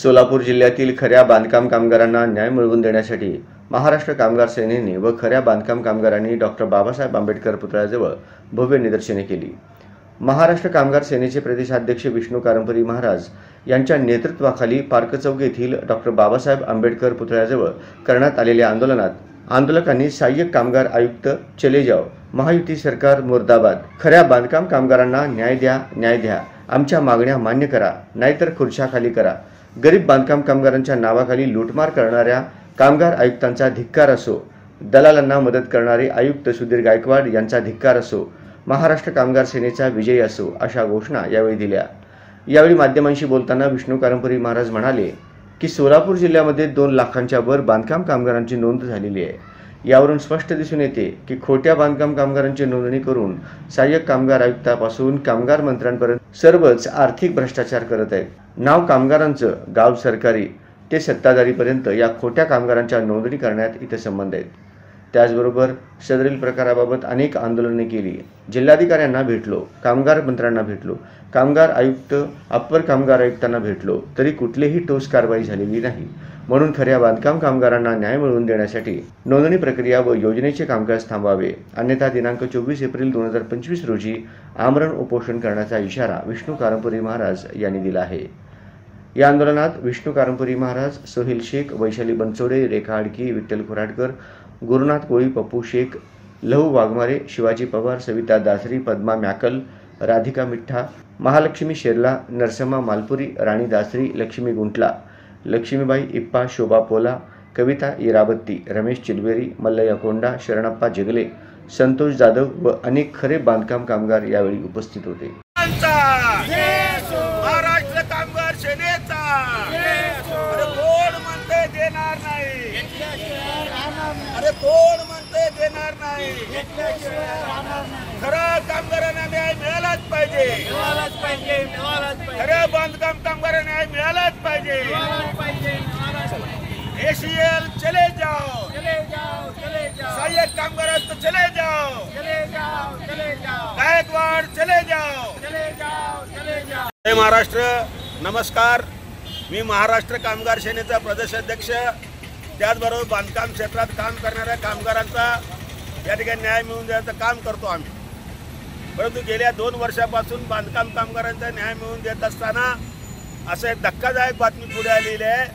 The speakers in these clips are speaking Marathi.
सोलापूर जिल्ह्यातील खऱ्या बांधकाम कामगारांना न्याय मिळवून देण्यासाठी महाराष्ट्र कामगार सेनेने व खऱ्या बांधकाम कामगारांनी डॉक्टर बाबासाहेब आंबेडकर पुतळ्याजवळ भव्य निदर्शने केली। महाराष्ट्र कामगार सेनेचे प्रदेशाध्यक्ष विष्णू कारंपरी महाराज यांच्या नेतृत्वाखाली पार्क चौक येथील डॉक्टर बाबासाहेब आंबेडकर पुतळ्याजवळ करण्यात आलेल्या आंदोलनात आंदोलकांनी सहाय्यक कामगार आयुक्त चले जाओ, महायुती सरकार मुर्दाबाद, खऱ्या बांधकाम कामगारांना न्याय द्या, आमच्या मागण्या मान्य करा, नाहीतर खुर्च्या करा, गरीब बांधकाम कामगारांच्या नावाखाली लूटमार करणाऱ्या कामगार आयुक्तांचा धिक्कार असो, दलालांना मदत करणारे आयुक्त सुधीर गायकवाड यांचा धिक्कार असो, महाराष्ट्र कामगार सेनेचा विजय असो, अशा घोषणा यावेळी दिल्या। यावेळी माध्यमांशी बोलताना विष्णू कारंपरी महाराज म्हणाले की सोलापूर जिल्ह्यामध्ये 2 लाखांच्या वर बांधकाम कामगारांची नोंद झालेली आहे। यावरून स्पष्ट दिसून येते की खोट्या बांधकाम कामगारांची नोंदणी करून सहाय्यक कामगार आयुक्तापासून कामगार मंत्र्यांपर्यंत सर्वच आर्थिक भ्रष्टाचार करत आहेत। नाव कामगारांचं, गाव सरकारी ते सत्ताधारीपर्यंत या खोट्या कामगारांच्या नोंदणी करण्यात इथे संबंध आहेत। त्याचबरोबर सदरील प्रकाराबाबत अनेक आंदोलने केली, जिल्हाधिकाऱ्यांना भेटलो, कामगार मंत्र्यांना भेटलो, कामगार आयुक्त, अप्पर कामगार आयुक्तांना भेटलो, तरी कुठलीही ठोस कारवाई झालेली नाही। म्हणून खऱ्या बांधकाम कामगारांना न्याय मिळवून देण्यासाठी नोंदणी प्रक्रिया व योजनेचे कामकाज थांबवावे, अन्यथा दिनांक 24 एप्रिल 2025 रोजी आमरण उपोषण करण्याचा इशारा विष्णू कारंपरी महाराज यांनी दिला आहे। या आंदोलनात विष्णू कारंपरी महाराज, सोहेल शेख, वैशाली बनसोडे, रेखा आडकी, विठ्ठल खुराडकर, गुरुनाथ कोळी, पप्पू शेख, लहू वाघमारे, शिवाजी पवार, सविता दासरी, पद्मा मॅकल, राधिका मिठ्ठा, महालक्ष्मी शेरला, नरसम्मा मालपुरी, राणी दासरी, लक्ष्मी गुंटला, लक्ष्मीबाई इप्पा, शोभा पोला, कविता इराबत्ती, रमेश चिलवेरी, मल्लय्या कोंडा, शरणप्पा जगले, संतोष जाधव व अनेक खरे बांधकाम कामगार यावेळी उपस्थित होते। महाराष्ट्र कामगार सेनेचा कोण म्हणते देणार नाही, अरे कोण म्हणते देणार नाही, खरं कामगारांना न्याय मिळालाच पाहिजे, खऱ्या बांधकाम कामगारांना न्याय मिळालाच पाहिजे। एसीएल चले जाओ, सहाय्यक कामगारांचं चले जाओ, गायकवाड चले जाओ। जय महाराष्ट्र, नमस्कार। मी महाराष्ट्र कामगार सेनेचा प्रदेशाध्यक्ष, त्याचबरोबर बांधकाम क्षेत्रात काम करणाऱ्या कामगारांचा या ठिकाणी न्याय मिळवून द्यायचं काम करतो आम्ही। परंतु गेल्या 2 वर्षापासून बांधकाम कामगारांचा न्याय मिळवून देत असताना असं एक धक्कादायक बातमी पुढे आलेली आहे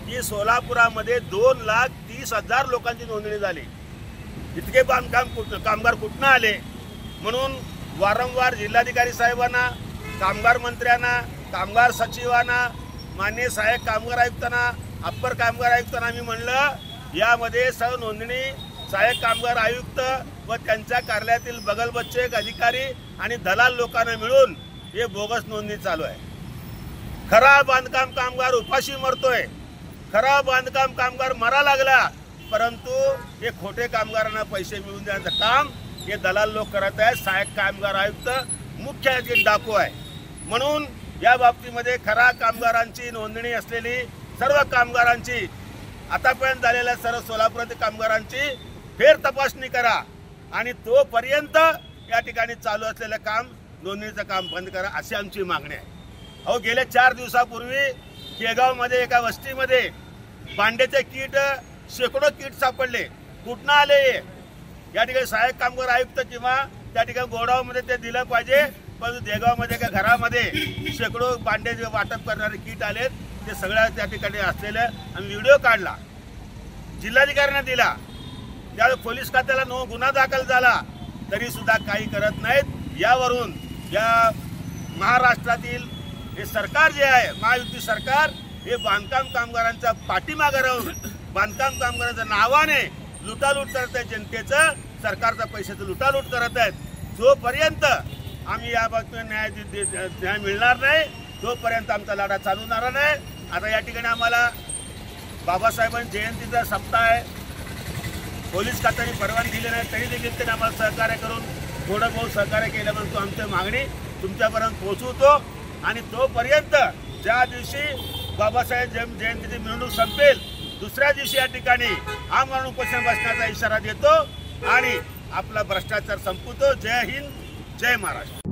की सोलापुरामध्ये 2,30,000 लोकांची नोंदणी झाली। इतके बांधकाम कामगार कुठनं आले म्हणून वारंवार जिल्हाधिकारी साहेबांना, कामगार मंत्र्यांना, कामगार सचिवांना, माननीय सहाय्यक कामगार आयुक्तांना, अप्पर कामगार आयुक्तांना मी म्हणलं यामध्ये सर्व नोंदणी सहाय्यक कामगार आयुक्त व त्यांच्या कार्यालयातील बगलबच्चे अधिकारी आणि दलाल लोकांना मिळून हे बोगस नोंदणी चालू आहे। खरा बांधकाम कामगार उपाशी मरतोय, खरा बांधकाम कामगार मरा लागला, परंतु हे खोटे कामगारांना पैसे मिळवून देण्याचं काम हे दलाल लोक करत आहेत। सहाय्यक कामगार आयुक्त मुख्य डाकू आहे। म्हणून या बाबतीमध्ये खरा कामगारांची नोंदणी असलेली सर्व कामगारांची आतापर्यंत झालेल्या सर्व सोलापुरातील कामगारांची फेर तपासणी करा आणि तोपर्यंत या ठिकाणी चालू असलेलं काम, नोंदणीचं काम बंद करा, अशी आमची मागणी आहे। अहो, गेल्या 4 दिवसापूर्वी केगावमध्ये एका वस्तीमध्ये भांड्याचे किट, शेकडो किट सापडले। कुठनं आले? या ठिकाणी सहाय्यक कामगार आयुक्त किंवा त्या ठिकाणी गोडाऊनमध्ये ते दिलं पाहिजे, परंतु देगावमध्ये एका घरामध्ये शेकडो भांड्याचे वाटप करणारे किट आलेत। ते सगळ्या त्या ठिकाणी असलेले आम्ही व्हिडिओ काढला, जिल्हाधिकाऱ्यांना दिला, त्यावेळी पोलीस खात्याला गुन्हा दाखल झाला, तरी सुद्धा काही करत नाहीत। यावरून या महाराष्ट्रातील हे सरकार जे आहे, महायुती सरकार, हे बांधकाम कामगारांचा पाठीमागे राहून बांधकाम कामगारांच्या नावाने लुटालूट करत आहे, जनतेचं, सरकारचा पैशाचं लुटालूट करत आहेत। जोपर्यंत आम्ही या बाबतीत न्याय मिळणार नाही तोपर्यंत आमचा लढा चालू होणार नाही। आता या ठिकाणी आम्हाला बाबासाहेबांच्या जयंतीचा सप्ताह आहे, पोलीस खात्याने परवानगी दिली नाही, तरी देखील त्यांनी आम्हाला सहकार्य करून थोडं बहुत सहकार्य केलं म्हणून आमची मागणी तुमच्यापर्यंत पोहोचवतो। आणि तोपर्यंत ज्या दिवशी बाबासाहेब जयंतीची मिरवणूक संपेल दुसऱ्या दिवशी या ठिकाणी आमरण उपोषण बसण्याचा इशारा देतो आणि आपला भ्रष्टाचार संपवतो। जय हिंद, जय महाराष्ट्र।